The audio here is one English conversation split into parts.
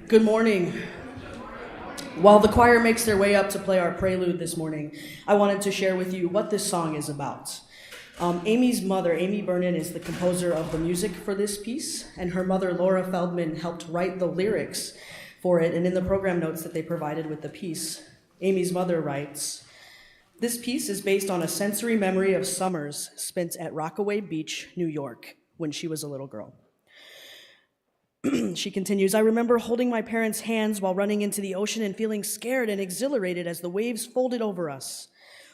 Good morning. While the choir makes their way up to play our prelude this morning, I wanted to share with you what this song is about. Amy's mother, Amy Vernon, is the composer of the music for this piece, and her mother, Laura Feldman, helped write the lyrics for it, and in the program notes that they provided with the piece, Amy's mother writes, "This piece is based on a sensory memory of summers spent at Rockaway Beach, New York, when she was a little girl." She continues, "I remember holding my parents' hands while running into the ocean and feeling scared and exhilarated as the waves folded over us.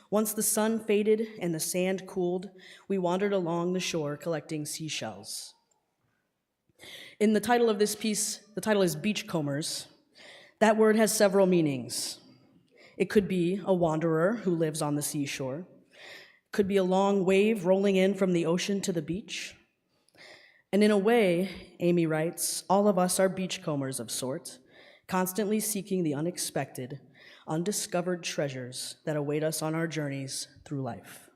Once the sun faded and the sand cooled, we wandered along the shore collecting seashells." In the title of this piece, the title is Beachcombers. That word has several meanings. It could be a wanderer who lives on the seashore. It could be a long wave rolling in from the ocean to the beach. And in a way, Amy writes, all of us are beachcombers of sort, constantly seeking the unexpected, undiscovered treasures that await us on our journeys through life.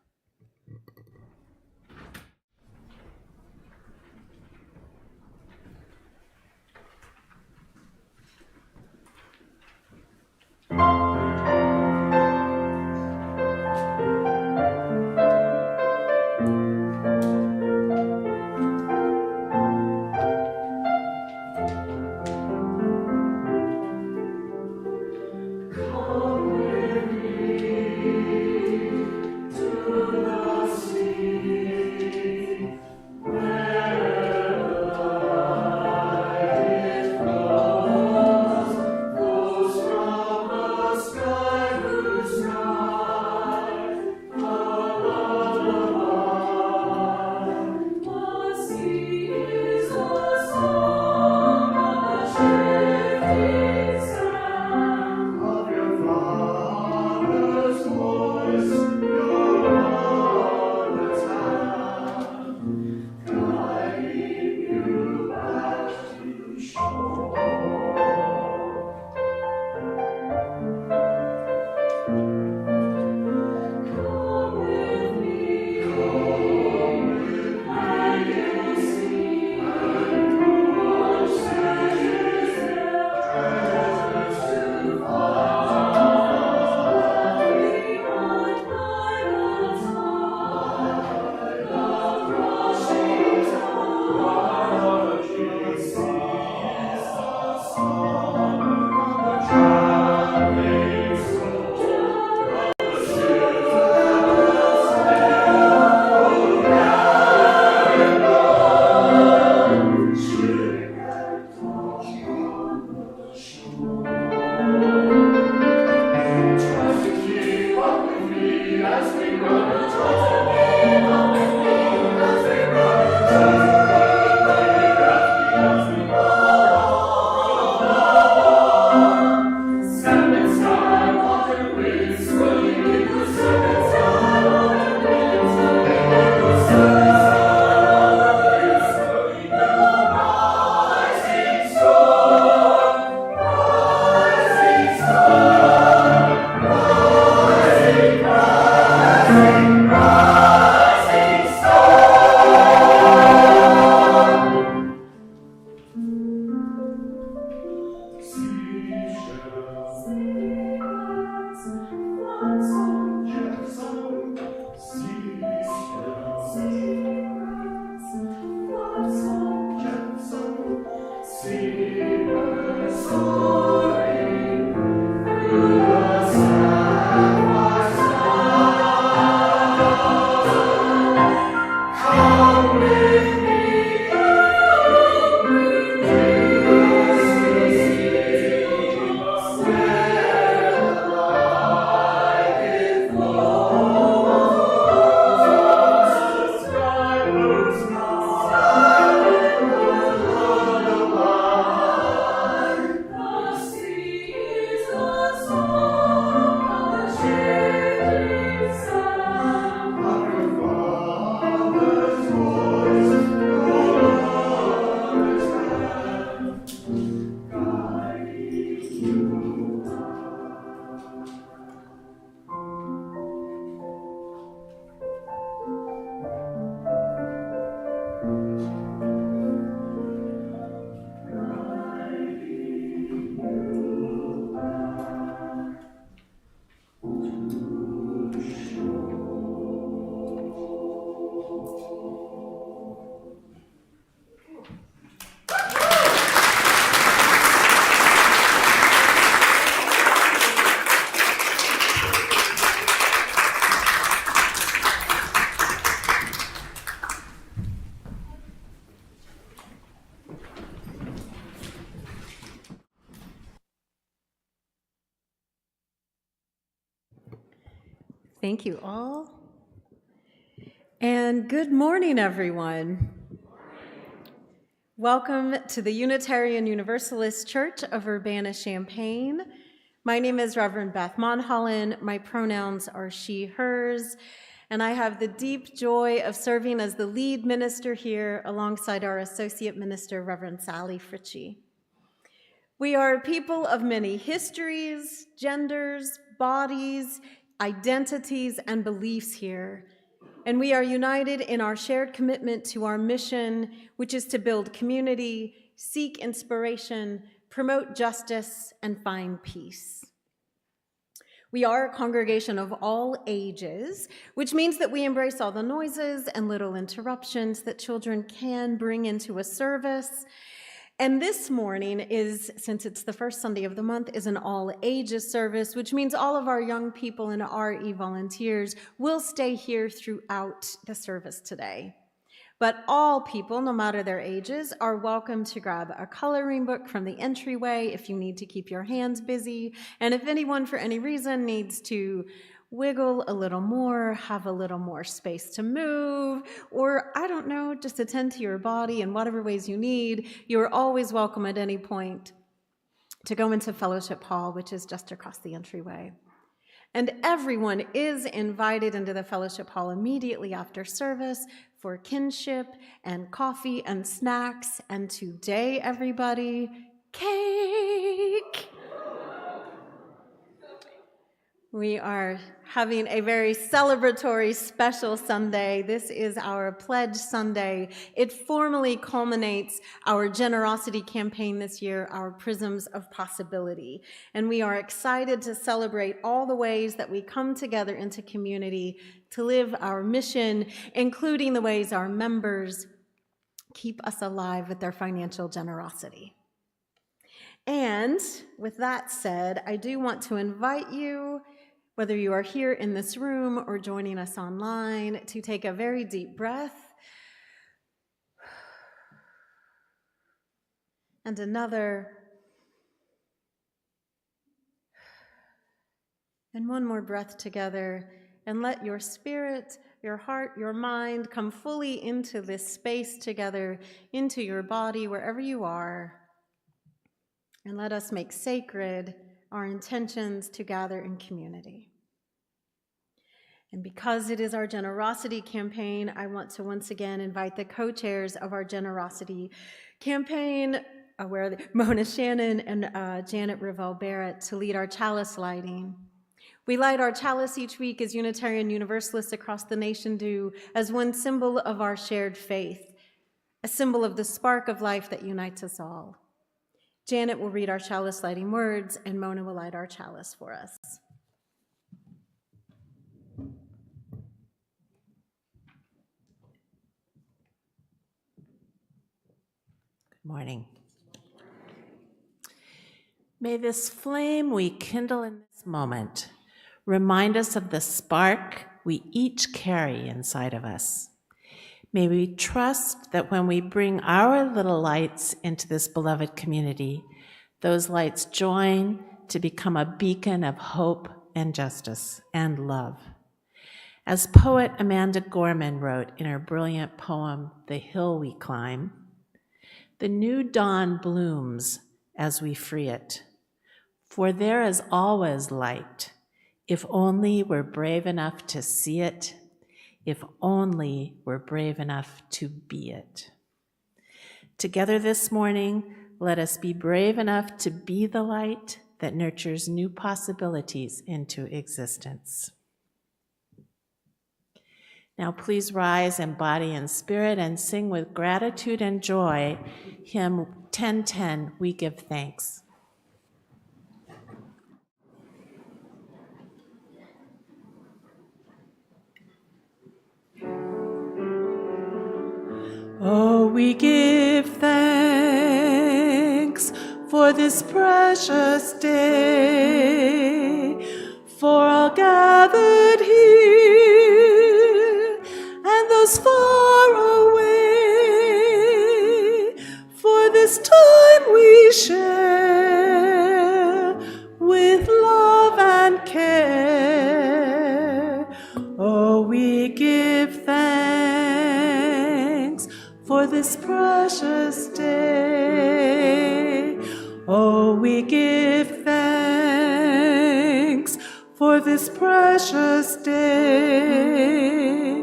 Thank you all. And good morning, everyone. Welcome to the Unitarian Universalist Church of Urbana-Champaign. My name is Reverend Beth Monholland. My pronouns are she, hers, and I have the deep joy of serving as the lead minister here alongside our associate minister, Reverend Sally Fritchie. We are a people of many histories, genders, bodies, identities, and beliefs here. And we are united in our shared commitment to our mission, which is to build community, seek inspiration, promote justice, and find peace. We are a congregation of all ages, which means that we embrace all the noises and little interruptions that children can bring into a service. And this morning is, since it's the first Sunday of the month, is an all-ages service, which means all of our young people and RE volunteers will stay here throughout the service today. But all people, no matter their ages, are welcome to grab a coloring book from the entryway if you need to keep your hands busy. And if anyone, for any reason, needs to wiggle a little more, have a little more space to move, or I don't know, just attend to your body in whatever ways you need, you are always welcome at any point to go into Fellowship Hall, which is just across the entryway. And everyone is invited into the Fellowship Hall immediately after service for kinship and coffee and snacks. And today, everybody, cake! We are having a very celebratory, special Sunday. This is our Pledge Sunday. It formally culminates our generosity campaign this year, our Prisms of Possibility. And we are excited to celebrate all the ways that we come together into community to live our mission, including the ways our members keep us alive with their financial generosity. And with that said, I do want to invite you, whether you are here in this room or joining us online, to take a very deep breath and another, and one more breath together, and let your spirit, your heart, your mind come fully into this space together, into your body, wherever you are, and let us make sacred our intentions to gather in community. And because it is our generosity campaign, I want to once again invite the co-chairs of our generosity campaign, where are they? Mona Shannon and Janet Revelle Barrett, to lead our chalice lighting. We light our chalice each week as Unitarian Universalists across the nation do, as one symbol of our shared faith, a symbol of the spark of life that unites us all. Janet will read our chalice lighting words, and Mona will light our chalice for us. Morning. May this flame we kindle in this moment remind us of the spark we each carry inside of us. May we trust that when we bring our little lights into this beloved community, those lights join to become a beacon of hope and justice and love. As poet Amanda Gorman wrote in her brilliant poem, The Hill We Climb, the new dawn blooms as we free it, for there is always light, if only we're brave enough to see it, if only we're brave enough to be it. Together this morning, let us be brave enough to be the light that nurtures new possibilities into existence. Now please rise in body and spirit and sing with gratitude and joy hymn 1010, We Give Thanks. Oh, we give thanks for this precious day, for all gathered here and those far away, for this time we share with love and care. we give thanks for this precious day,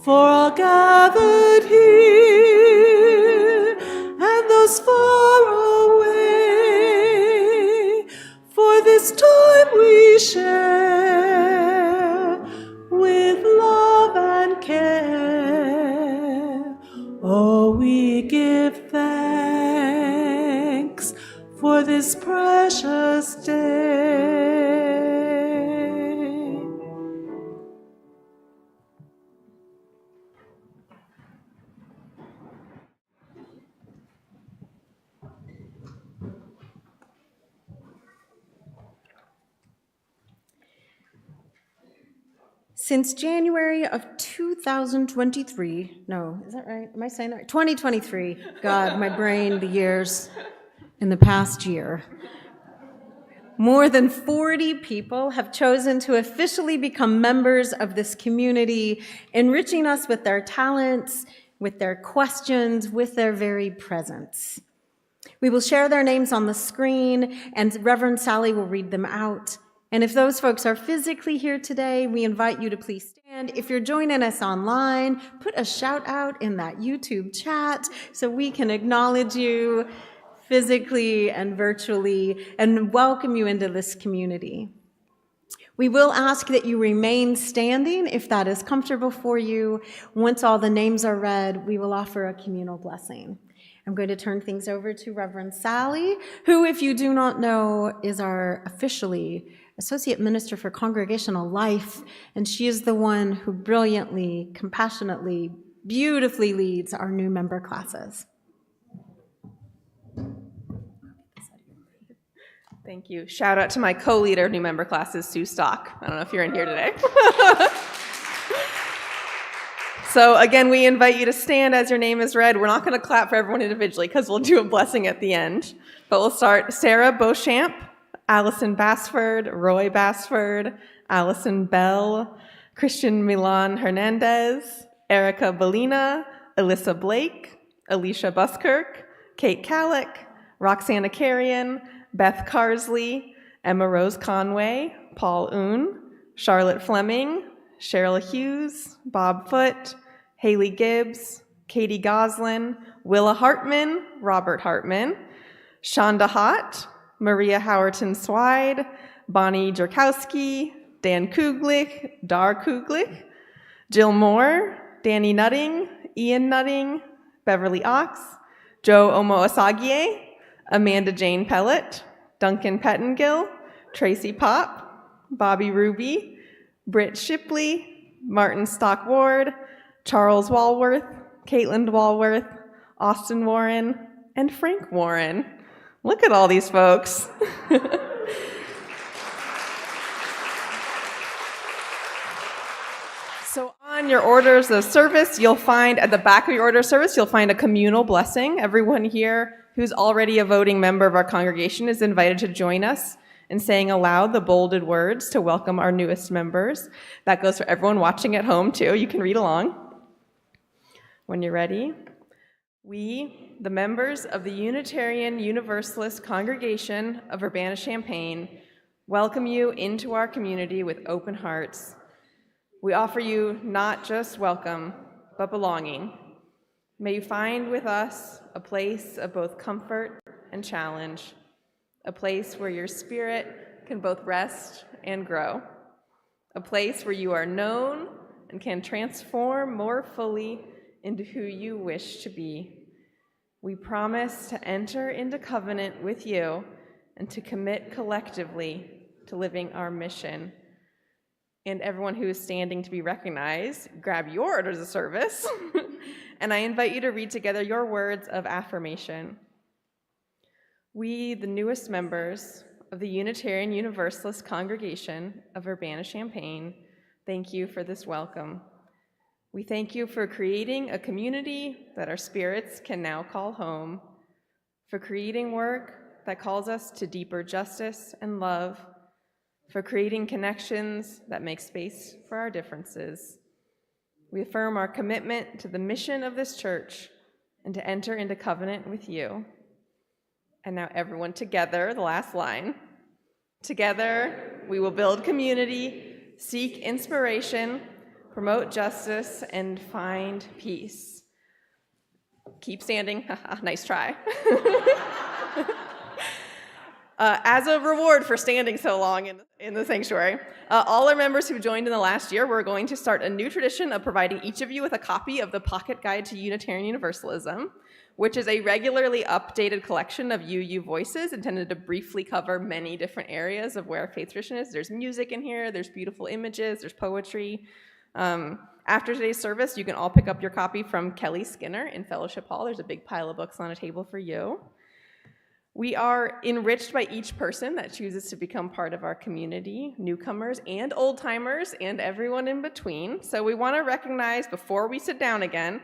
for all gathered here and those far away, for this time we share with love and care. Oh, we give thanks for this precious day. Since January of 2023, no, is that right? Am I saying that right? 2023. God, my brain, the years in the past year. More than 40 people have chosen to officially become members of this community, enriching us with their talents, with their questions, with their very presence. We will share their names on the screen, and Reverend Sally will read them out. And if those folks are physically here today, we invite you to please stand. If you're joining us online, put a shout out in that YouTube chat so we can acknowledge you physically and virtually and welcome you into this community. We will ask that you remain standing if that is comfortable for you. Once all the names are read, we will offer a communal blessing. I'm going to turn things over to Reverend Sally, who, if you do not know, is our officially Associate Minister for Congregational Life, and she is the one who brilliantly, compassionately, beautifully leads our new member classes. Thank you. Shout out to my co-leader of new member classes, Sue Stock. I don't know if you're in here today. So again, we invite you to stand as your name is read. We're not going to clap for everyone individually because we'll do a blessing at the end. But we'll start Sarah Beauchamp, Allison Bassford, Roy Bassford, Allison Bell, Christian Milan Hernandez, Erica Bellina, Alyssa Blake, Alicia Buskirk, Kate Calick, Roxana Carrion, Beth Carsley, Emma Rose Conway, Paul Oon, Charlotte Fleming, Cheryl Hughes, Bob Foote, Haley Gibbs, Katie Goslin, Willa Hartman, Robert Hartman, Shonda Hott, Maria Howerton Swide, Bonnie Jerkowski, Dan Kuglich, Dar Kuglich, Jill Moore, Danny Nutting, Ian Nutting, Beverly Ox, Joe Omoasagie, Amanda Jane Pellett, Duncan Pettengill, Tracy Pop, Bobby Ruby, Britt Shipley, Martin Stock Ward, Charles Walworth, Caitlin Walworth, Austin Warren, and Frank Warren. Look at all these folks. So on your orders of service, you'll find at the back of your order of service, you'll find a communal blessing. Everyone here who's already a voting member of our congregation is invited to join us in saying aloud the bolded words to welcome our newest members. That goes for everyone watching at home too. You can read along. When you're ready. We, the members of the Unitarian Universalist Congregation of Urbana-Champaign, welcome you into our community with open hearts. We offer you not just welcome, but belonging. May you find with us a place of both comfort and challenge, a place where your spirit can both rest and grow, a place where you are known and can transform more fully into who you wish to be. We promise to enter into covenant with you and to commit collectively to living our mission. And everyone who is standing to be recognized, grab your orders of service, and I invite you to read together your words of affirmation. We, the newest members of the Unitarian Universalist Congregation of Urbana-Champaign, thank you for this welcome. We thank you for creating a community that our spirits can now call home, for creating work that calls us to deeper justice and love, for creating connections that make space for our differences. We affirm our commitment to the mission of this church and to enter into covenant with you. And now everyone together, the last line. Together, we will build community, seek inspiration, promote justice, and find peace. Keep standing. Nice try. As a reward for standing so long in the sanctuary, all our members who joined in the last year, we're going to start a new tradition of providing each of you with a copy of the Pocket Guide to Unitarian Universalism, which is a regularly updated collection of UU voices intended to briefly cover many different areas of where our faith tradition is. There's music in here, there's beautiful images, there's poetry. After today's service, you can all pick up your copy from Kelly Skinner in Fellowship Hall. There's a big pile of books on a table for you. We are enriched by each person that chooses to become part of our community, newcomers and old-timers and everyone in between. So we want to recognize, before we sit down again,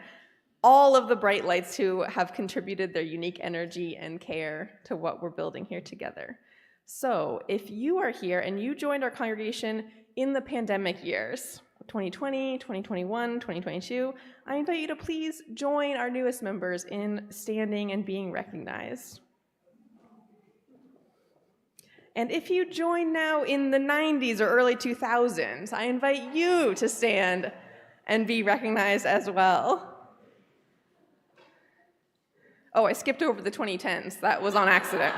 all of the bright lights who have contributed their unique energy and care to what we're building here together. So if you are here and you joined our congregation in the pandemic years, 2020, 2021, 2022, I invite you to please join our newest members in standing and being recognized. And if you join now in the 90s or early 2000s, I invite you to stand and be recognized as well. Oh, I skipped over the 2010s. That was on accident.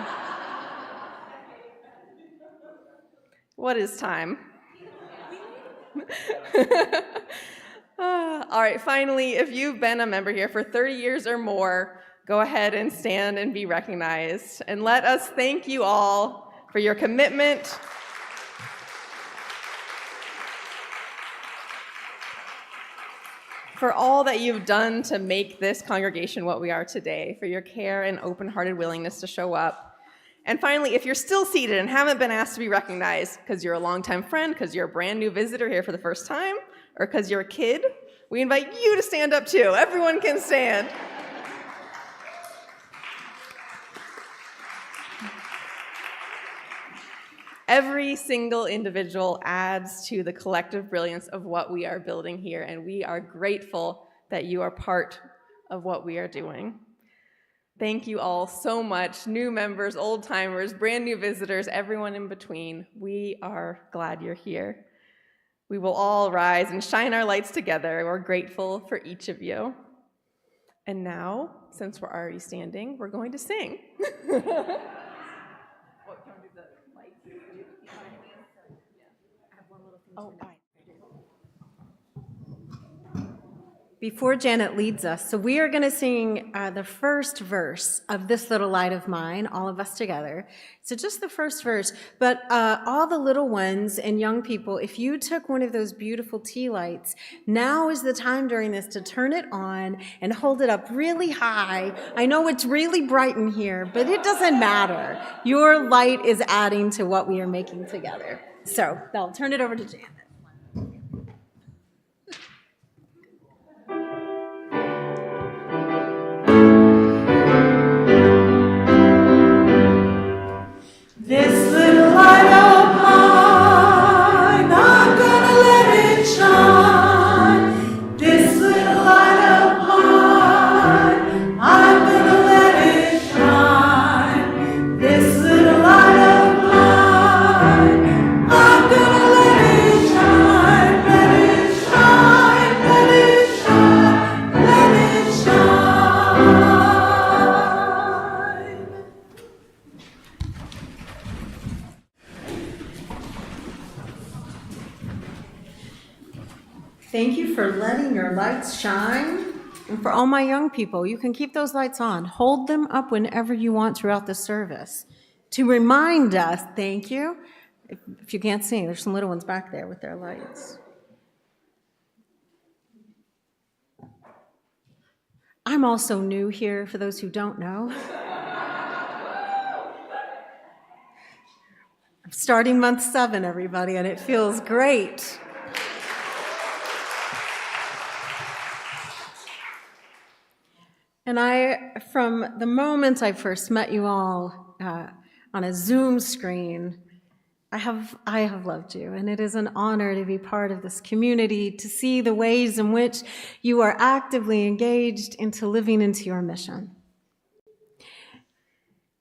What is time? All right, finally, if you've been a member here for 30 years or more, go ahead and stand and be recognized. And let us thank you all for your commitment, for all that you've done to make this congregation what we are today, for your care and open-hearted willingness to show up. And finally, if you're still seated and haven't been asked to be recognized because you're a longtime friend, because you're a brand new visitor here for the first time, or because you're a kid, we invite you to stand up too. Everyone can stand. Every single individual adds to the collective brilliance of what we are building here, and we are grateful that you are part of what we are doing. Thank you all so much, new members, old-timers, brand new visitors, everyone in between. We are glad you're here. We will all rise and shine our lights together. We're grateful for each of you. And now, since we're already standing, we're going to sing. Oh, fine. Before Janet leads us, so we are going to sing the first verse of This Little Light of Mine, all of us together. So just the first verse, but all the little ones and young people, if you took one of those beautiful tea lights, now is the time during this to turn it on and hold it up really high. I know it's really bright in here, but it doesn't matter. Your light is adding to what we are making together. So I'll turn it over to Janet. This little light of mine, I'm gonna let it shine. This little light of mine, I'm gonna let it shine. This little light of mine, I'm gonna let it shine. Let it shine, let it shine, let it shine. Thank you for letting your lights shine. And for all my young people, you can keep those lights on. Hold them up whenever you want throughout the service. To remind us, thank you. If you can't see, there's some little ones back there with their lights. I'm also new here, for those who don't know. I'm starting month 7, everybody, and it feels great. And from the moment I first met you all on a Zoom screen, I have loved you, and it is an honor to be part of this community, to see the ways in which you are actively engaged into living into your mission.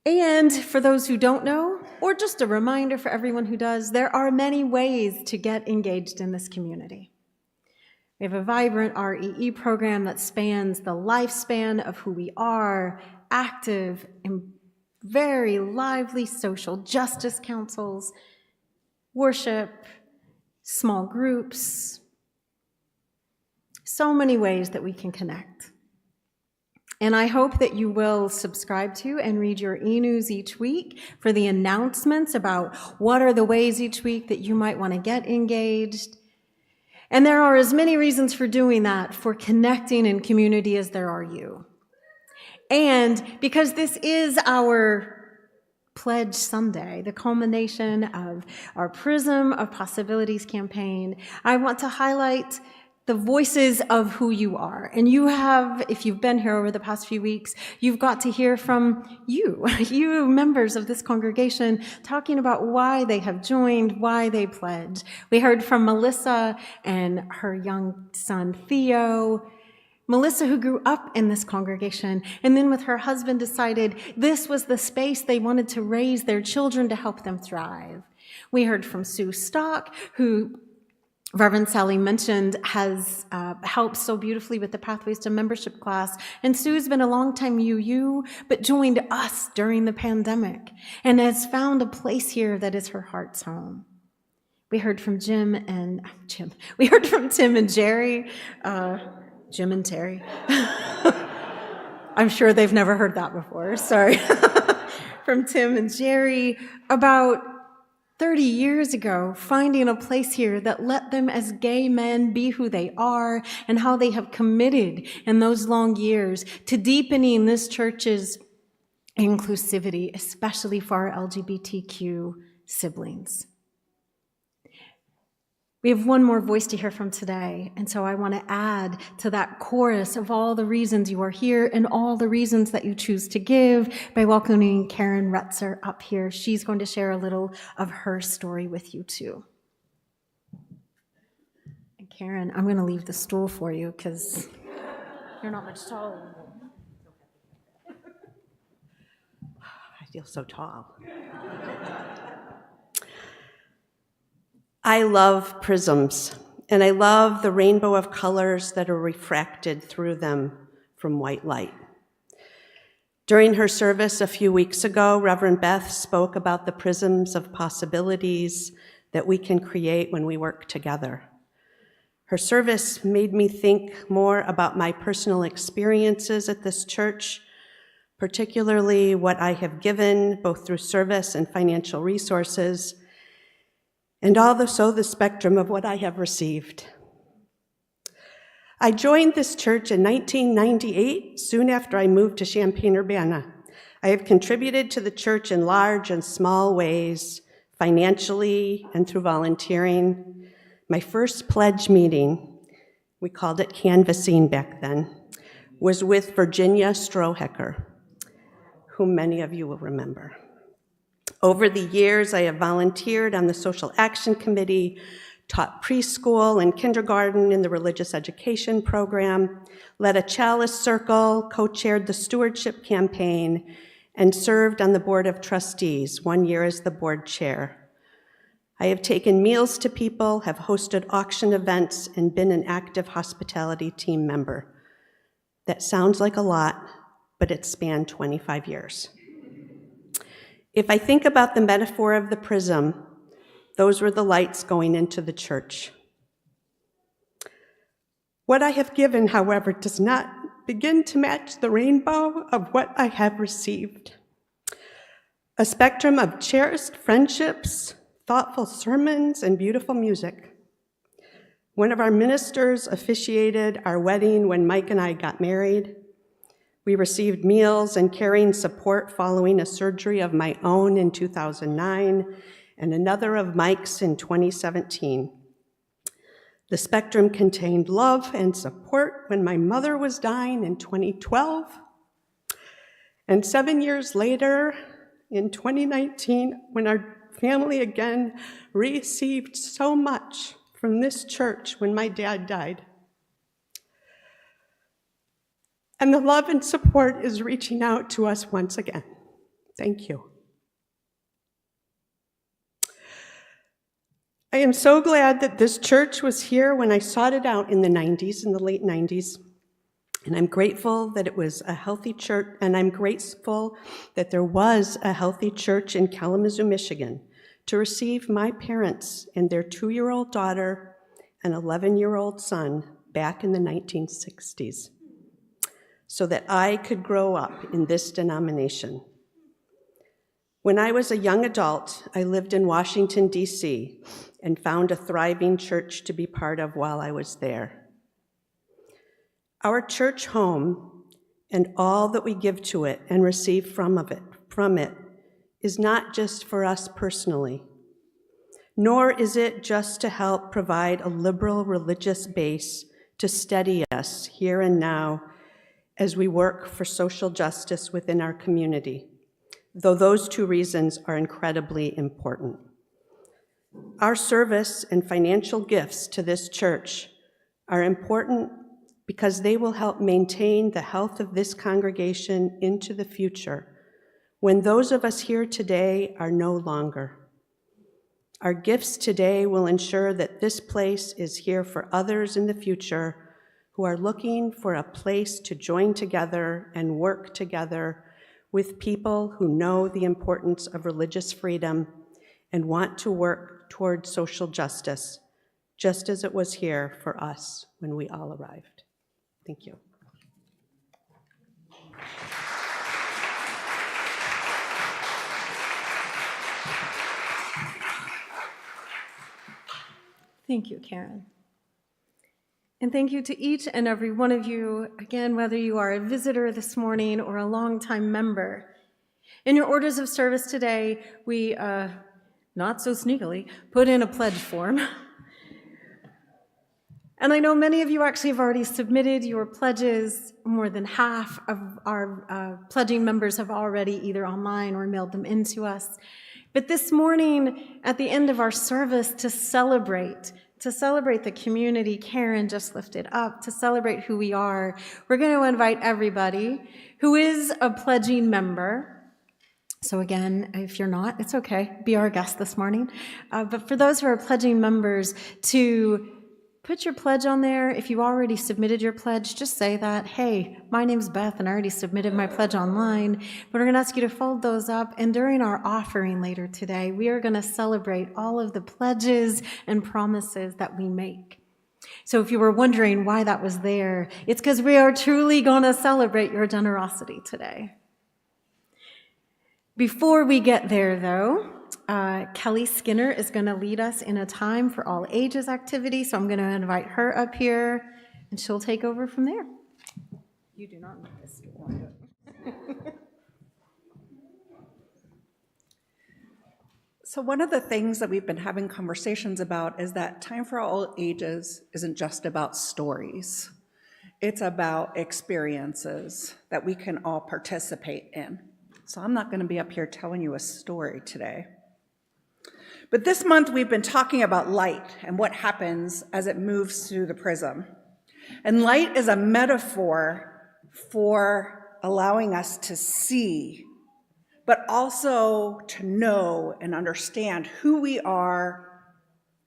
And for those who don't know, or just a reminder for everyone who does, there are many ways to get engaged in this community. We have a vibrant REE program that spans the lifespan of who we are, active and very lively social justice councils, worship, small groups, so many ways that we can connect. And I hope that you will subscribe to and read your e-news each week for the announcements about what are the ways each week that you might want to get engaged. And there are as many reasons for doing that, for connecting in community, as there are you. And because this is our Pledge Sunday, the culmination of our Prism of Possibilities campaign, I want to highlight the voices of who you are. And you have, if you've been here over the past few weeks, you've got to hear from you members of this congregation, talking about why they have joined, why they pledged. We heard from Melissa and her young son, Theo. Melissa, who grew up in this congregation, and then with her husband decided this was the space they wanted to raise their children to help them thrive. We heard from Sue Stock, who Reverend Sally mentioned has helped so beautifully with the Pathways to Membership class. And Sue's been a longtime UU, but joined us during the pandemic and has found a place here that is her heart's home. We heard from We heard from Tim and Jerry. Jim and Terry. I'm sure they've never heard that before. Sorry. From Tim and Jerry about 30 years ago, finding a place here that let them as gay men be who they are, and how they have committed in those long years to deepening this church's inclusivity, especially for our LGBTQ siblings. We have one more voice to hear from today, and so I want to add to that chorus of all the reasons you are here and all the reasons that you choose to give by welcoming Karen Retzer up here. She's going to share a little of her story with you too. And Karen, I'm going to leave the stool for you because you're not much taller than me. I feel so tall. I love prisms, and I love the rainbow of colors that are refracted through them from white light. During her service a few weeks ago, Reverend Beth spoke about the prisms of possibilities that we can create when we work together. Her service made me think more about my personal experiences at this church, particularly what I have given, both through service and financial resources, and also the spectrum of what I have received. I joined this church in 1998, soon after I moved to Champaign-Urbana. I have contributed to the church in large and small ways, financially and through volunteering. My first pledge meeting, we called it canvassing back then, was with Virginia Strohecker, whom many of you will remember. Over the years, I have volunteered on the Social Action Committee, taught preschool and kindergarten in the religious education program, led a chalice circle, co-chaired the stewardship campaign, and served on the board of trustees, 1 year as the board chair. I have taken meals to people, have hosted auction events, and been an active hospitality team member. That sounds like a lot, but it spanned 25 years. If I think about the metaphor of the prism, those were the lights going into the church. What I have given, however, does not begin to match the rainbow of what I have received. A spectrum of cherished friendships, thoughtful sermons, and beautiful music. One of our ministers officiated our wedding when Mike and I got married. We received meals and caring support following a surgery of my own in 2009 and another of Mike's in 2017. The spectrum contained love and support when my mother was dying in 2012. And 7 years later, in 2019, when our family again received so much from this church when my dad died. And the love and support is reaching out to us once again. Thank you. I am so glad that this church was here when I sought it out in the 90s, in the late 90s. And I'm grateful that it was a healthy church, and I'm grateful that there was a healthy church in Kalamazoo, Michigan, to receive my parents and their 2-year-old daughter and 11-year-old son back in the 1960s, so that I could grow up in this denomination. When I was a young adult, I lived in Washington, D.C., and found a thriving church to be part of while I was there. Our church home and all that we give to it and receive from it is not just for us personally, nor is it just to help provide a liberal religious base to steady us here and now as we work for social justice within our community, though those two reasons are incredibly important. Our service and financial gifts to this church are important because they will help maintain the health of this congregation into the future when those of us here today are no longer. Our gifts today will ensure that this place is here for others in the future who are looking for a place to join together and work together with people who know the importance of religious freedom and want to work toward social justice, just as it was here for us when we all arrived. Thank you. Thank you, Karen. And thank you to each and every one of you, again, whether you are a visitor this morning or a longtime member. In your orders of service today, we, not so sneakily, put in a pledge form. And I know many of you actually have already submitted your pledges. More than half of our pledging members have already either online or mailed them in to us. But this morning, at the end of our service, to celebrate the community Karen just lifted up, to celebrate who we are, we're going to invite everybody who is a pledging member. So again, if you're not, it's okay. Be our guest this morning. But for those who are pledging members, to put your pledge on there. If you already submitted your pledge, just say that. Hey, my name's Beth, and I already submitted my pledge online. But we're going to ask you to fold those up. And during our offering later today, we are going to celebrate all of the pledges and promises that we make. So if you were wondering why that was there, it's because we are truly going to celebrate your generosity today. Before we get there, though, Kelly Skinner is going to lead us in a time for all ages activity, so I'm going to invite her up here, and she'll take over from there. You do not need this. So one of the things that we've been having conversations about is that Time for All Ages isn't just about stories. It's about experiences that we can all participate in. So I'm not going to be up here telling you a story today. But this month we've been talking about light and what happens as it moves through the prism. And light is a metaphor for allowing us to see, but also to know and understand who we are,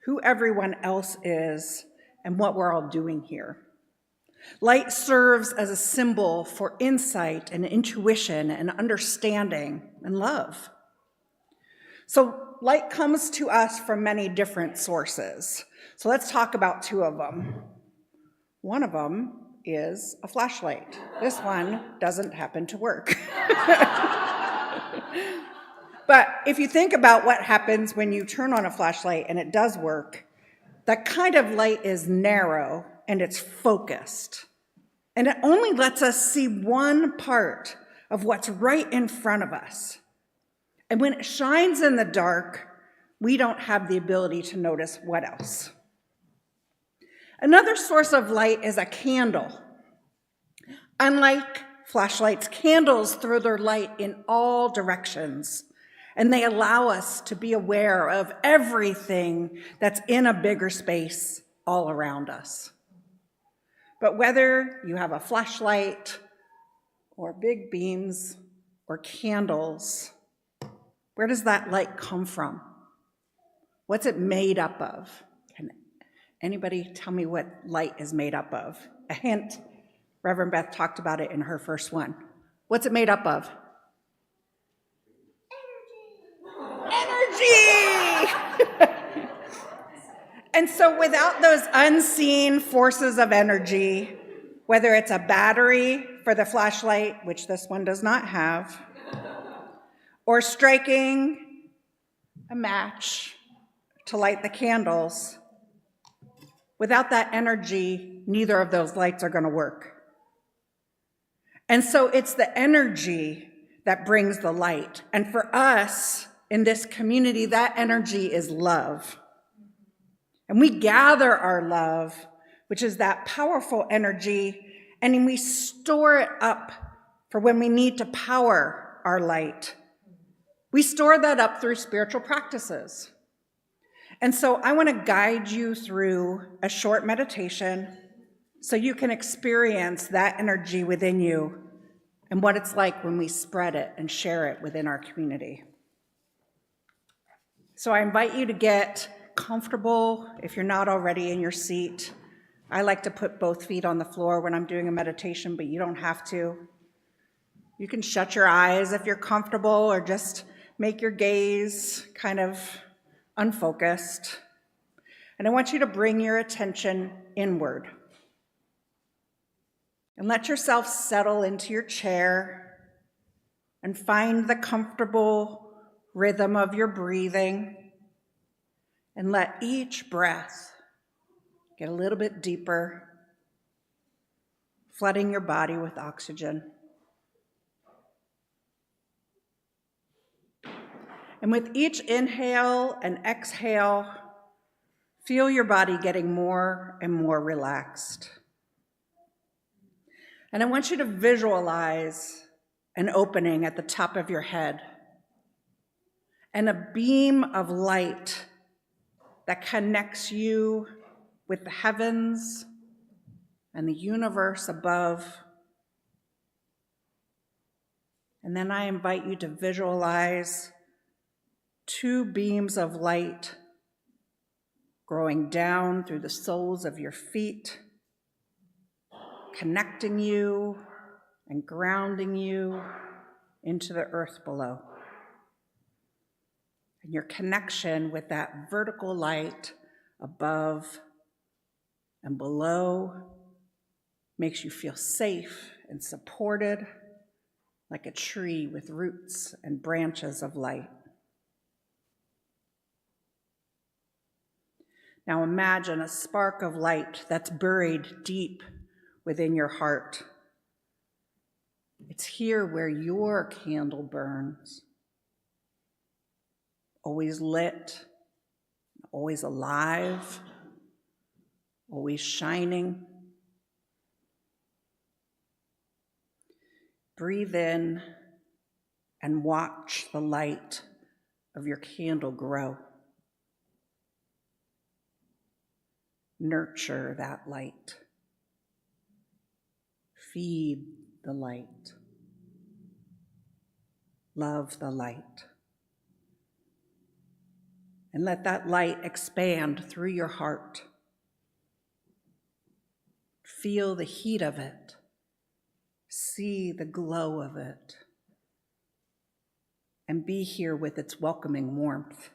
who everyone else is, and what we're all doing here. Light serves as a symbol for insight and intuition and understanding and love. So light comes to us from many different sources. So let's talk about two of them. One of them is a flashlight. This one doesn't happen to work. But if you think about what happens when you turn on a flashlight and it does work, that kind of light is narrow and it's focused. And it only lets us see one part of what's right in front of us. And when it shines in the dark, we don't have the ability to notice what else. Another source of light is a candle. Unlike flashlights, candles throw their light in all directions, and they allow us to be aware of everything that's in a bigger space all around us. But whether you have a flashlight or big beams or candles, Where does that light come from? What's it made up of? Can anybody tell me what light is made up of? A hint. Reverend Beth talked about it in her first one. What's it made up of? Energy! And so without those unseen forces of energy, whether it's a battery for the flashlight, which this one does not have, or striking a match to light the candles, without that energy, neither of those lights are going to work. And so it's the energy that brings the light. And for us in this community, that energy is love. And we gather our love, which is that powerful energy, and we store it up for when we need to power our light. We store that up through spiritual practices. And so I want to guide you through a short meditation so you can experience that energy within you and what it's like when we spread it and share it within our community. So I invite you to get comfortable if you're not already in your seat. I like to put both feet on the floor when I'm doing a meditation, but you don't have to. You can shut your eyes if you're comfortable, or just make your gaze kind of unfocused. And I want you to bring your attention inward. And let yourself settle into your chair and find the comfortable rhythm of your breathing. And let each breath get a little bit deeper, flooding your body with oxygen. And with each inhale and exhale, feel your body getting more and more relaxed. And I want you to visualize an opening at the top of your head and a beam of light that connects you with the heavens and the universe above. And then I invite you to visualize two beams of light growing down through the soles of your feet, connecting you and grounding you into the earth below. And your connection with that vertical light above and below makes you feel safe and supported, like a tree with roots and branches of light. Now imagine a spark of light that's buried deep within your heart. It's here where your candle burns, always lit, always alive, always shining. Breathe in and watch the light of your candle grow. Nurture that light. Feed the light. Love the light. And let that light expand through your heart. Feel the heat of it. See the glow of it. And be here with its welcoming warmth.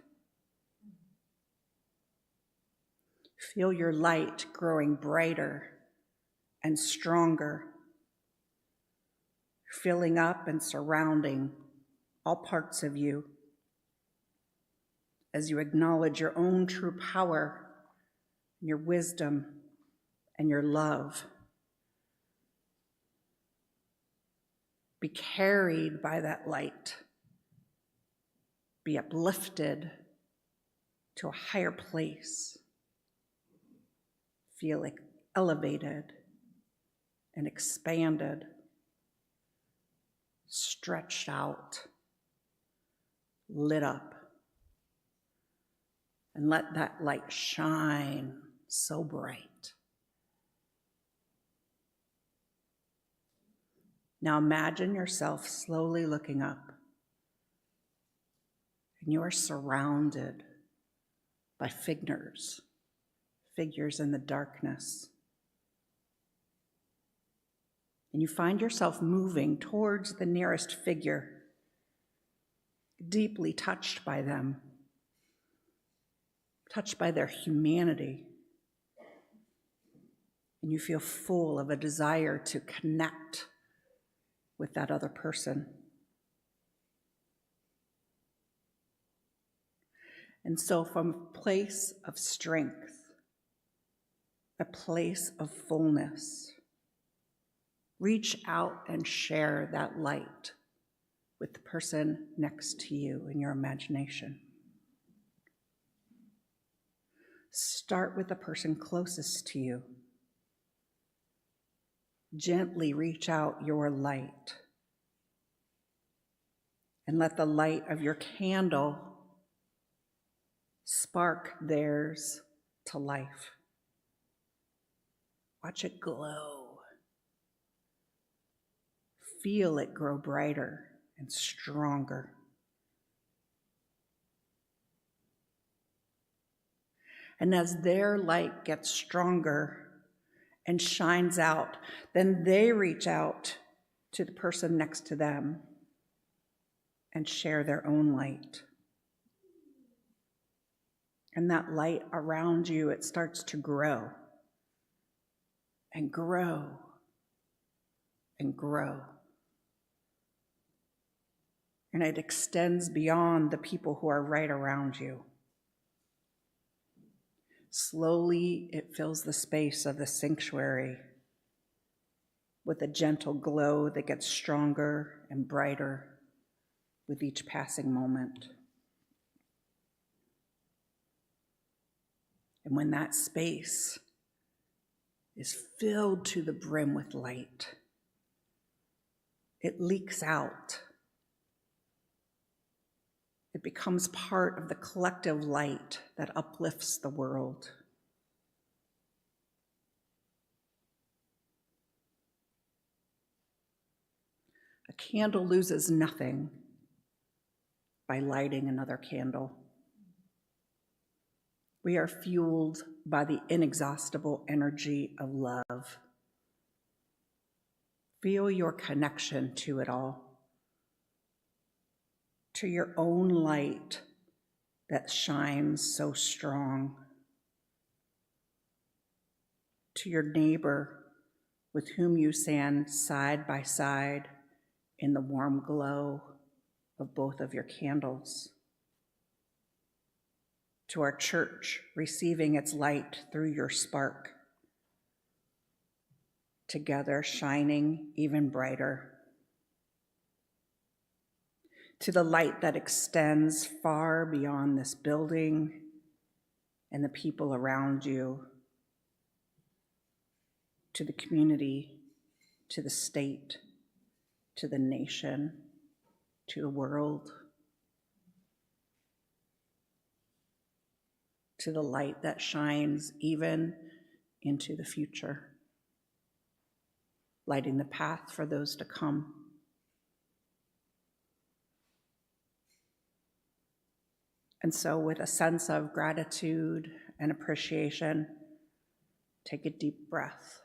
Feel your light growing brighter and stronger, filling up and surrounding all parts of you as you acknowledge your own true power, your wisdom, and your love. Be carried by that light. Be uplifted to a higher place. Feel elevated and expanded, stretched out, lit up. And let that light shine so bright. Now imagine yourself slowly looking up. and you are surrounded by figures in the darkness. And you find yourself moving towards the nearest figure, deeply touched by them, touched by their humanity. And you feel full of a desire to connect with that other person. And so from a place of strength, a place of fullness, reach out and share that light with the person next to you in your imagination. Start with the person closest to you. Gently reach out your light and let the light of your candle spark theirs to life. Watch it glow. Feel it grow brighter and stronger. And as their light gets stronger and shines out, then they reach out to the person next to them and share their own light. And that light around you, it starts to grow and grow and grow. And it extends beyond the people who are right around you. Slowly, it fills the space of the sanctuary with a gentle glow that gets stronger and brighter with each passing moment. And when that space is filled to the brim with light, it leaks out. It becomes part of the collective light that uplifts the world. A candle loses nothing by lighting another candle. We are fueled by the inexhaustible energy of love. Feel your connection to it all, to your own light that shines so strong, to your neighbor with whom you stand side by side in the warm glow of both of your candles, to our church receiving its light through your spark, together shining even brighter, to the light that extends far beyond this building and the people around you, to the community, to the state, to the nation, to the world, to the light that shines even into the future, lighting the path for those to come. And so with a sense of gratitude and appreciation, take a deep breath.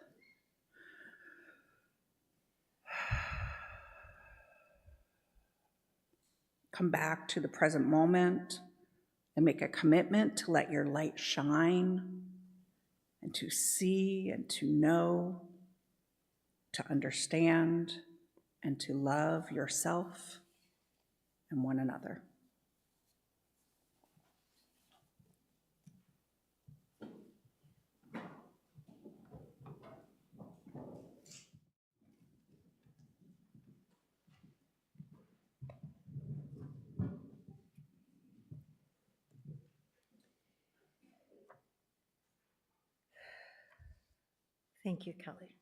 Come back to the present moment and make a commitment to let your light shine and to see and to know, to understand and to love yourself and one another. Thank you, Kelly.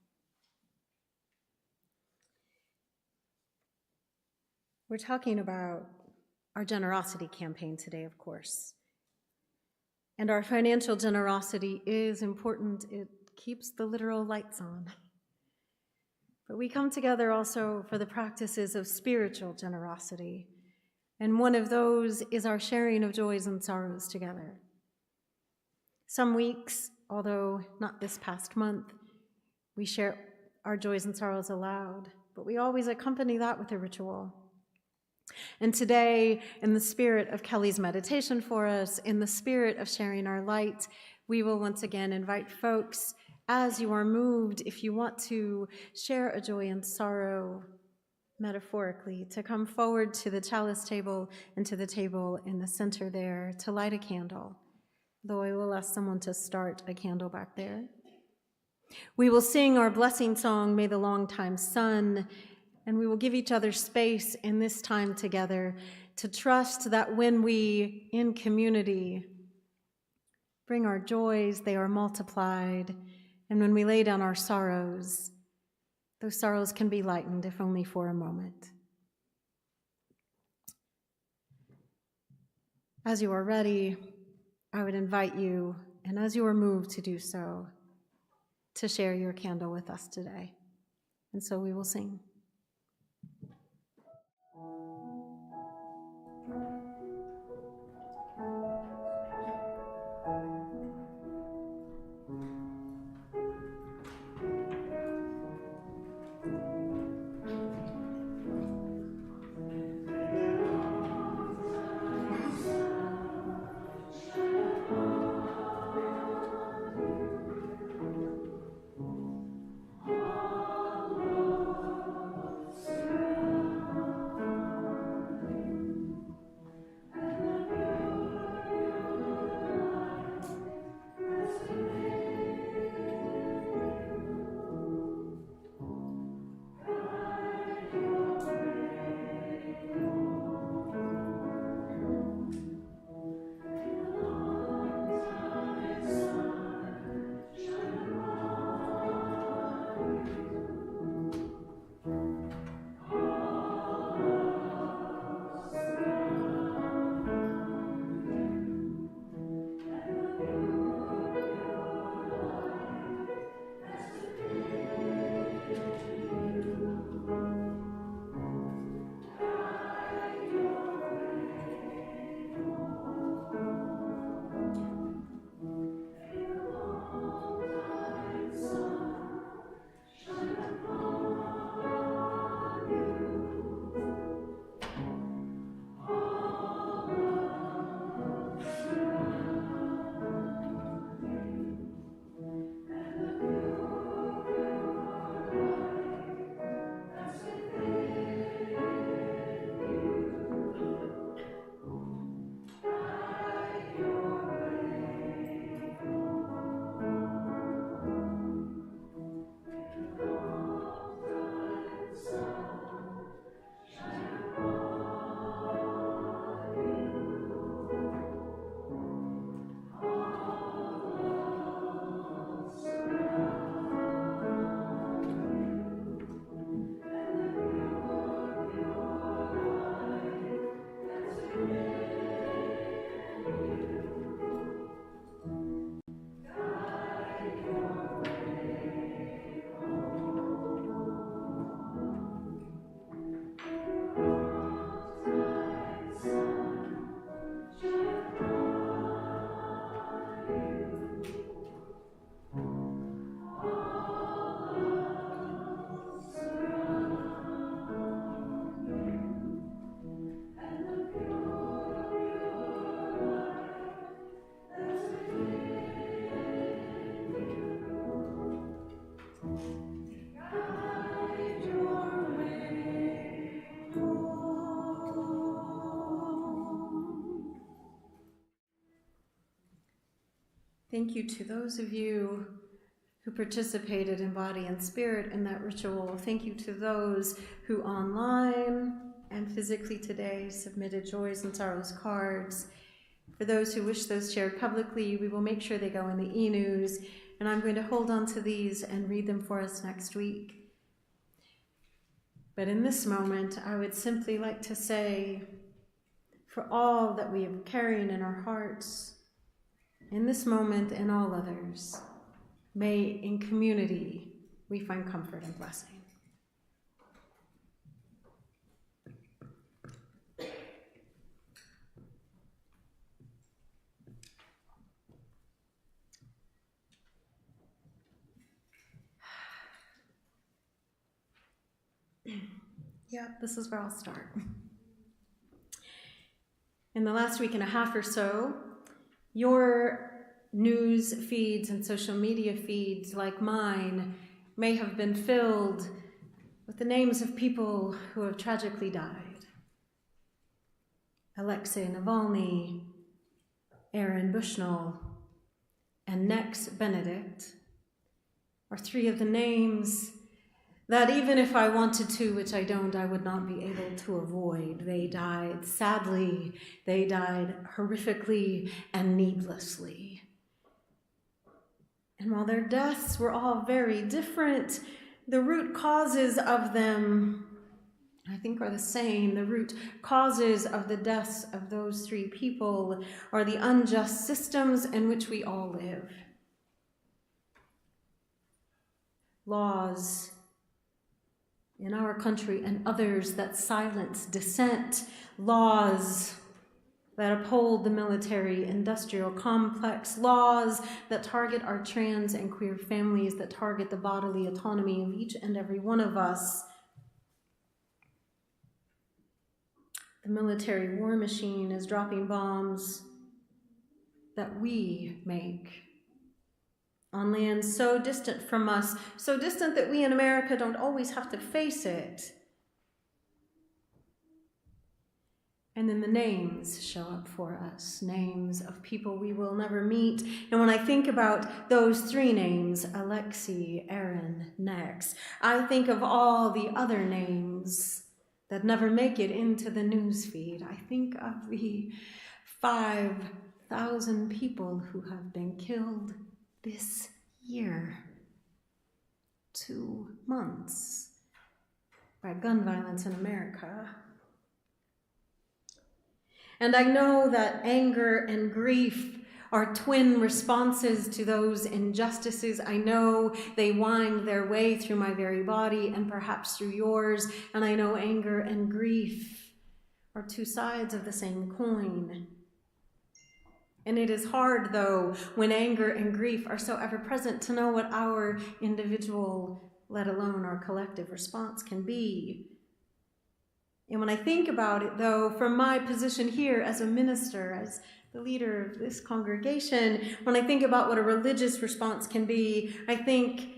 We're talking about our generosity campaign today, of course. And our financial generosity is important. It keeps the literal lights on. But we come together also for the practices of spiritual generosity And one of those is our sharing of joys and sorrows together. Some weeks, although not this past month, we share our joys and sorrows aloud, but we always accompany that with a ritual. And today, in the spirit of Kelly's meditation for us, in the spirit of sharing our light, we will once again invite folks, as you are moved, if you want to share a joy and sorrow, metaphorically, to come forward to the chalice table and to the table in the center there to light a candle, though I will ask someone to start a candle back there. We will sing our blessing song, May the Long Time Sun, and we will give each other space in this time together to trust that when we, in community, bring our joys, they are multiplied, and when we lay down our sorrows, those sorrows can be lightened, if only for a moment. As you are ready, I would invite you, and as you are moved to do so, to share your candle with us today. And so we will sing. Thank you to those of you who participated in body and spirit in that ritual. Thank you to those who online and physically today submitted joys and sorrows cards. For those who wish those shared publicly, we will make sure they go in the e-news, and I'm going to hold on to these and read them for us next week. But in this moment, I would simply like to say, for all that we are carrying in our hearts, in this moment and all others, may in community we find comfort and blessing. Yeah, this is where I'll start. In the last week and a half or so, your news feeds and social media feeds, like mine, may have been filled with the names of people who have tragically died. Alexei Navalny, Aaron Bushnell, and Nex Benedict are three of the names that even if I wanted to, which I don't, I would not be able to avoid. They died sadly, they died horrifically and needlessly. And while their deaths were all very different, the root causes of them, I think, are the same. The root causes of the deaths of those three people are the unjust systems in which we all live. Laws in our country and others that silence dissent, laws that uphold the military-industrial complex, laws that target our trans and queer families, that target the bodily autonomy of each and every one of us. The military war machine is dropping bombs that we make on lands so distant from us, so distant that we in America don't always have to face it. And then the names show up for us, names of people we will never meet. And when I think about those three names, Alexei, Aaron, Nex, I think of all the other names that never make it into the news feed. I think of the 5,000 people who have been killed this year, 2 months, by gun violence in America. And I know that anger and grief are twin responses to those injustices. I know they wind their way through my very body and perhaps through yours. And I know anger and grief are two sides of the same coin. And it is hard, though, when anger and grief are so ever present, to know what our individual, let alone our collective response can be. And when I think about it, though, from my position here as a minister, as the leader of this congregation, when I think about what a religious response can be, I think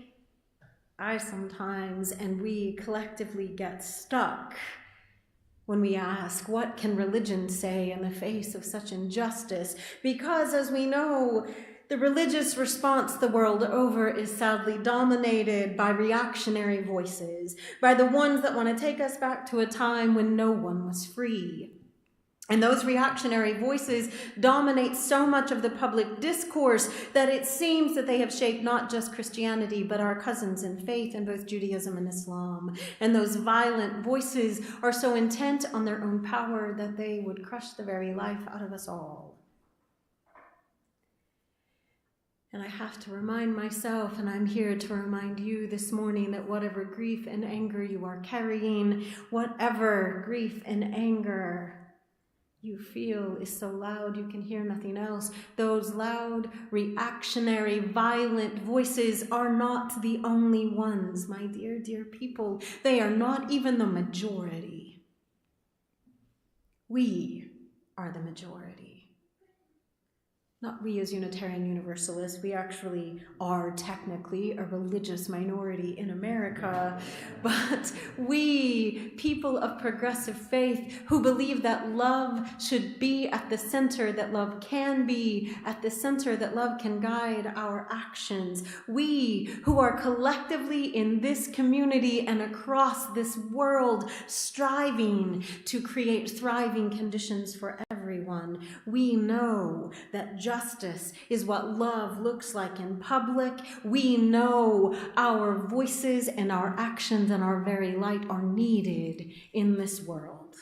I sometimes, and we collectively, get stuck when we ask, what can religion say in the face of such injustice? Because, as we know, the religious response the world over is sadly dominated by reactionary voices, by the ones that want to take us back to a time when no one was free. And those reactionary voices dominate so much of the public discourse that it seems that they have shaped not just Christianity, but our cousins in faith in both Judaism and Islam. And those violent voices are so intent on their own power that they would crush the very life out of us all. And I have to remind myself, and I'm here to remind you this morning, that whatever grief and anger you are carrying, whatever grief and anger you feel is so loud you can hear nothing else, those loud, reactionary, violent voices are not the only ones, my dear, dear people. They are not even the majority. We are the majority. Not we as Unitarian Universalists. We actually are technically a religious minority in America, but we, people of progressive faith who believe that love should be at the center, that love can be at the center, that love can guide our actions. We who are collectively in this community and across this world striving to create thriving conditions for everyone. We know that justice is what love looks like in public. We know our voices and our actions and our very light are needed in this world.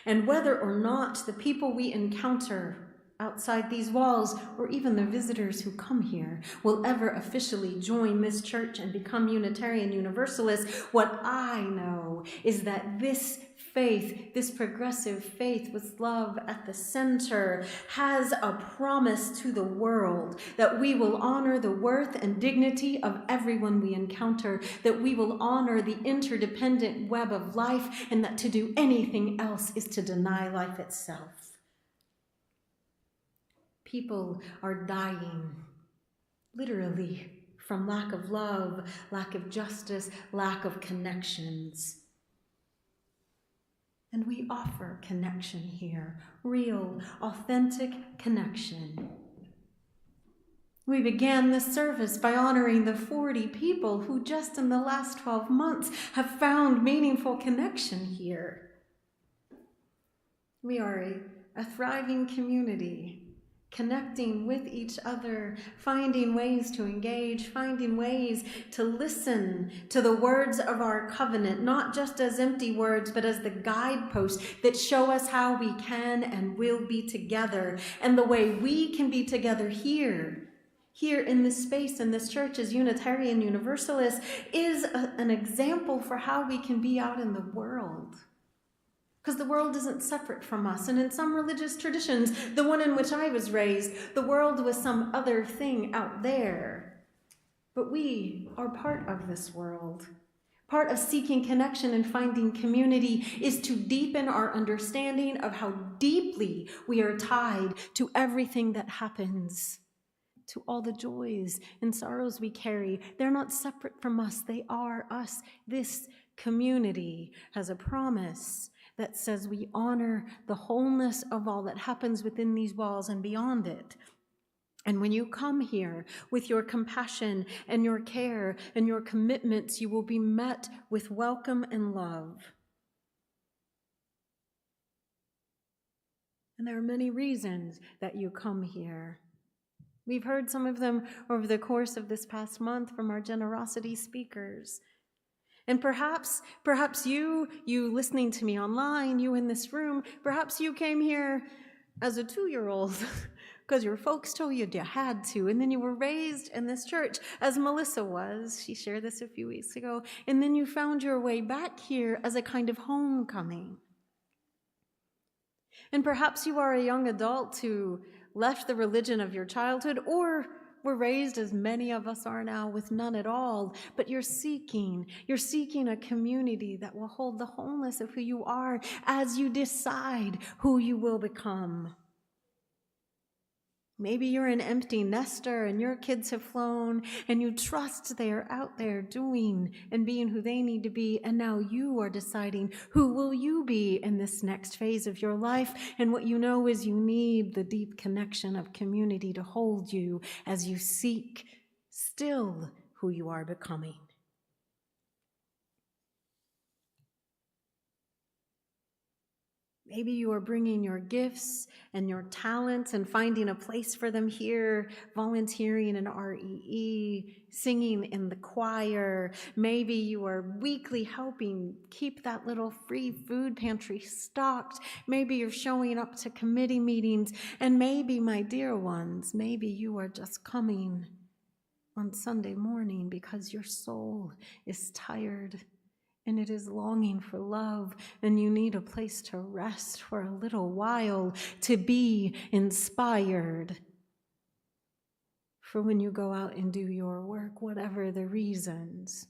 And whether or not the people we encounter outside these walls, or even the visitors who come here, will ever officially join this church and become Unitarian Universalists. What I know is that this faith, this progressive faith with love at the center, has a promise to the world that we will honor the worth and dignity of everyone we encounter, that we will honor the interdependent web of life, and that to do anything else is to deny life itself. People are dying, literally, from lack of love, lack of justice, lack of connections. And we offer connection here, real, authentic connection. We began this service by honoring the 40 people who just in the last 12 months have found meaningful connection here. We are a thriving community, connecting with each other, finding ways to engage, finding ways to listen to the words of our covenant, not just as empty words, but as the guideposts that show us how we can and will be together, and the way we can be together here in this space, in this church as Unitarian Universalists, is an example for how we can be out in the world. Because the world isn't separate from us. And in some religious traditions, the one in which I was raised, the world was some other thing out there. But we are part of this world. Part of seeking connection and finding community is to deepen our understanding of how deeply we are tied to everything that happens, to all the joys and sorrows we carry. They're not separate from us. They are us. This community has a promise that says we honor the wholeness of all that happens within these walls and beyond it. And when you come here with your compassion and your care and your commitments, you will be met with welcome and love. And there are many reasons that you come here. We've heard some of them over the course of this past month from our generosity speakers. And perhaps you listening to me online, you in this room, perhaps you came here as a 2-year-old because your folks told you had to, and then you were raised in this church, as Melissa was. She shared this a few weeks ago. And then you found your way back here as a kind of homecoming. And perhaps you are a young adult who left the religion of your childhood, or were raised, as many of us are now, with none at all, but you're seeking a community that will hold the wholeness of who you are as you decide who you will become. Maybe you're an empty nester and your kids have flown and you trust they are out there doing and being who they need to be, and now you are deciding who will you be in this next phase of your life, and what you know is you need the deep connection of community to hold you as you seek still who you are becoming. Maybe you are bringing your gifts and your talents and finding a place for them here, volunteering in REE, singing in the choir. Maybe you are weekly helping keep that little free food pantry stocked. Maybe you're showing up to committee meetings. And maybe, my dear ones, maybe you are just coming on Sunday morning because your soul is tired and it is longing for love, and you need a place to rest for a little while, to be inspired for when you go out and do your work, whatever the reasons,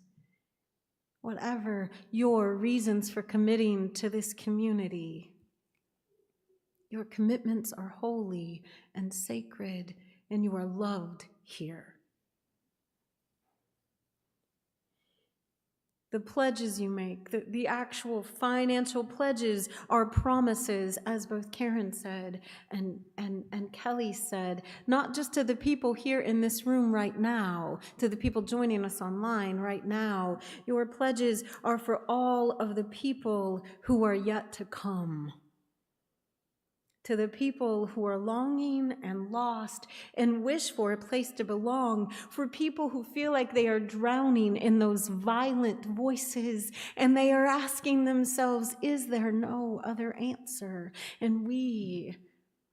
whatever your reasons for committing to this community. Your commitments are holy and sacred, and you are loved here. The pledges you make, the actual financial pledges are promises, as both Karen said and Kelly said, not just to the people here in this room right now, to the people joining us online right now. Your pledges are for all of the people who are yet to come. To the people who are longing and lost and wish for a place to belong, for people who feel like they are drowning in those violent voices and they are asking themselves, is there no other answer? And we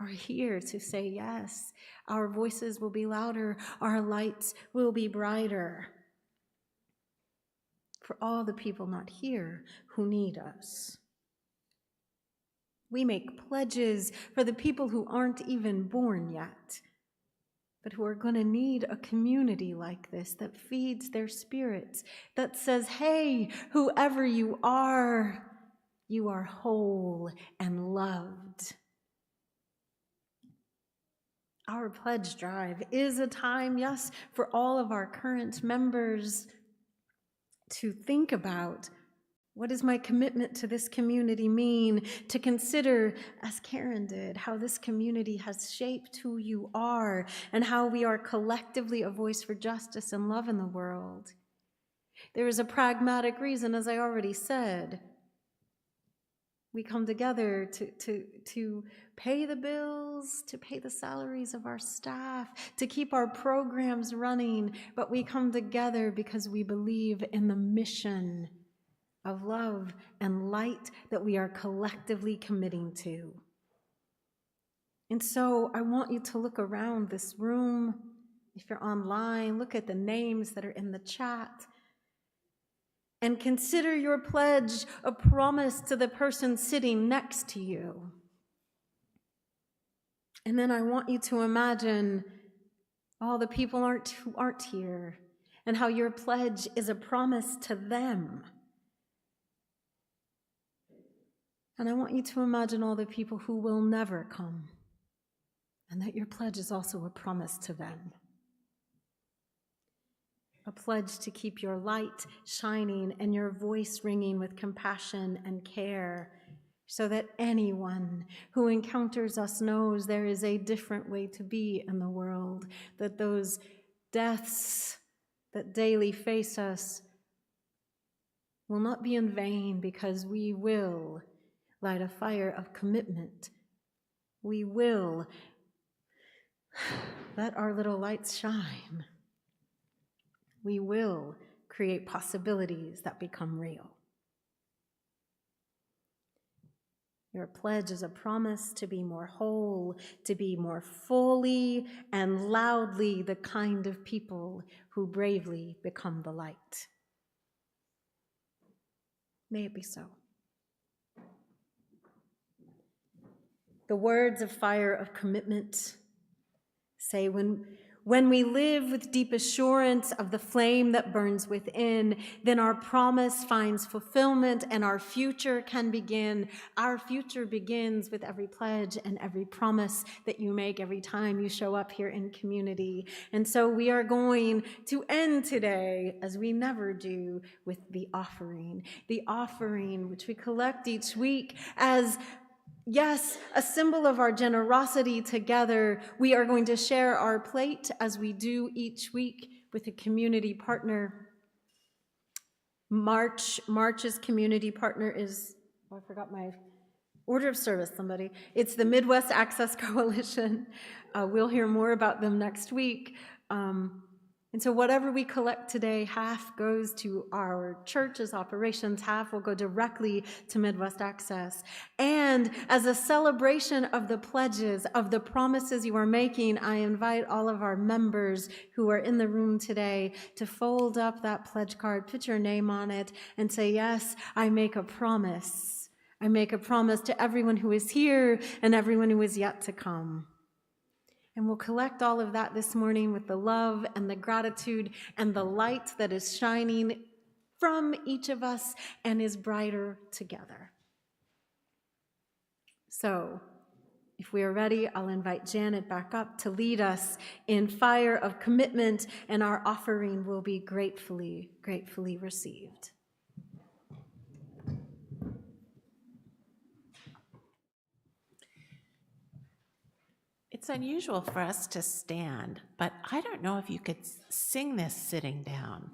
are here to say yes. Our voices will be louder, our lights will be brighter. For all the people not here who need us. We make pledges for the people who aren't even born yet, but who are going to need a community like this that feeds their spirits, that says, hey, whoever you are whole and loved. Our pledge drive is a time, yes, for all of our current members to think about, what does my commitment to this community mean? To consider, as Karen did, how this community has shaped who you are and how we are collectively a voice for justice and love in the world. There is a pragmatic reason, as I already said. We come together to pay the bills, to pay the salaries of our staff, to keep our programs running, but we come together because we believe in the mission of love and light that we are collectively committing to. And so I want you to look around this room. If you're online, look at the names that are in the chat. And consider your pledge a promise to the person sitting next to you. And then I want you to imagine all the people who aren't here and how your pledge is a promise to them. And I want you to imagine all the people who will never come, and that your pledge is also a promise to them. A pledge to keep your light shining and your voice ringing with compassion and care, so that anyone who encounters us knows there is a different way to be in the world, that those deaths that daily face us will not be in vain, because we will light a fire of commitment. We will let our little lights shine. We will create possibilities that become real. Your pledge is a promise to be more whole, to be more fully and loudly the kind of people who bravely become the light. May it be so. The words of fire of commitment say, when we live with deep assurance of the flame that burns within, then our promise finds fulfillment and our future can begin. Our future begins with every pledge and every promise that you make every time you show up here in community. And so we are going to end today, as we never do, with the offering. The offering which we collect each week as, yes, a symbol of our generosity together. We are going to share our plate, as we do each week, with a community partner. March's community partner is, I forgot my order of service, somebody. It's the Midwest Access Coalition. We'll hear more about them next week. And so whatever we collect today, half goes to our church's operations, half will go directly to Midwest Access. And as a celebration of the pledges, of the promises you are making, I invite all of our members who are in the room today to fold up that pledge card, put your name on it, and say, yes, I make a promise. I make a promise to everyone who is here and everyone who is yet to come. And we'll collect all of that this morning with the love and the gratitude and the light that is shining from each of us and is brighter together. So, if we are ready, I'll invite Janet back up to lead us in fire of commitment, and our offering will be gratefully, gratefully received. It's unusual for us to stand, but I don't know if you could sing this sitting down.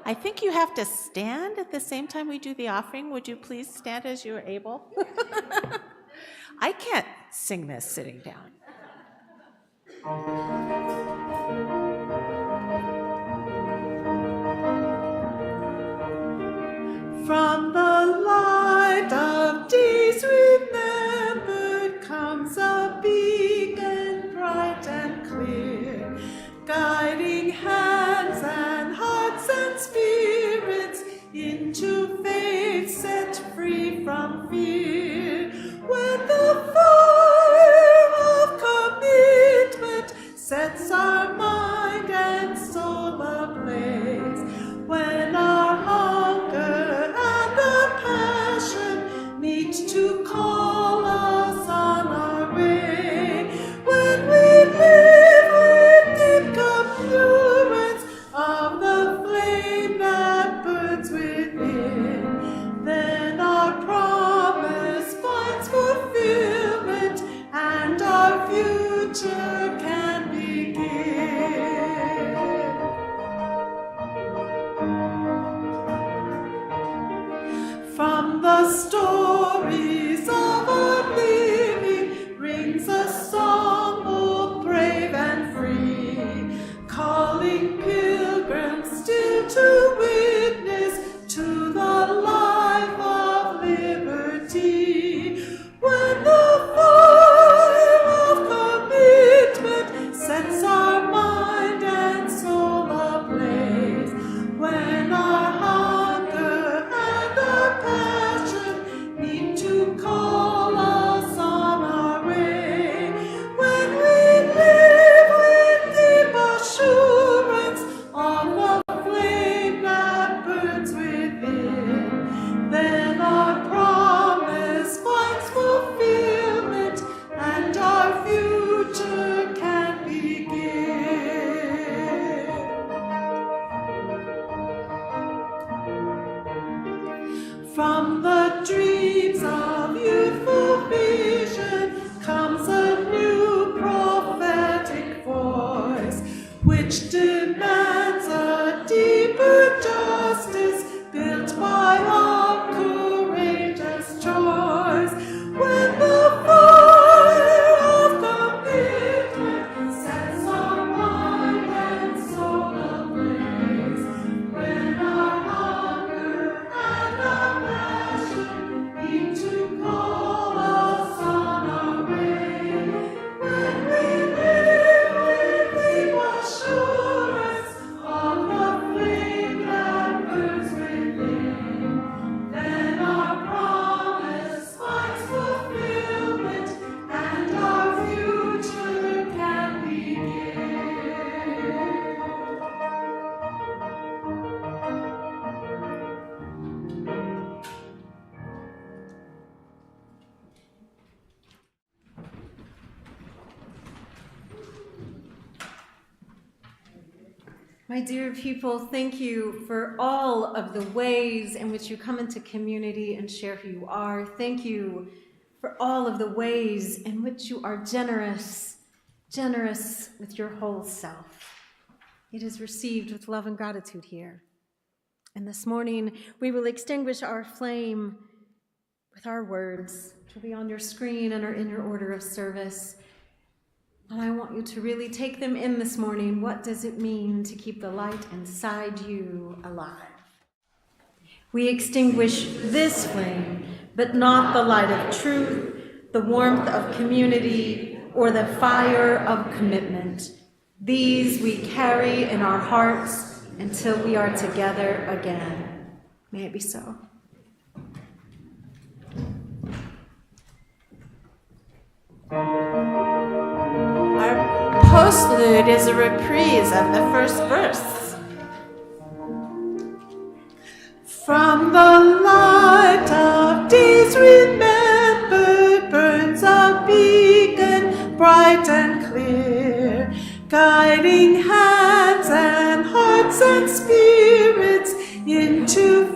I think you have to stand at the same time we do the offering. Would you please stand as you are able? I can't sing this sitting down. From the light of days remembered comes a My dear people, thank you for all of the ways in which you come into community and share who you are. Thank you for all of the ways in which you are generous with your whole self. It is received with love and gratitude here. And this morning, we will extinguish our flame with our words, which will be on your screen and are in your order of service. And I want you to really take them in this morning. What does it mean to keep the light inside you alive? We extinguish this flame, but not the light of truth, the warmth of community, or the fire of commitment. These we carry in our hearts until we are together again. May it be so. Our postlude is a reprise of the first verse. From the light of days remembered burns a beacon bright and clear, guiding hands and hearts and spirits into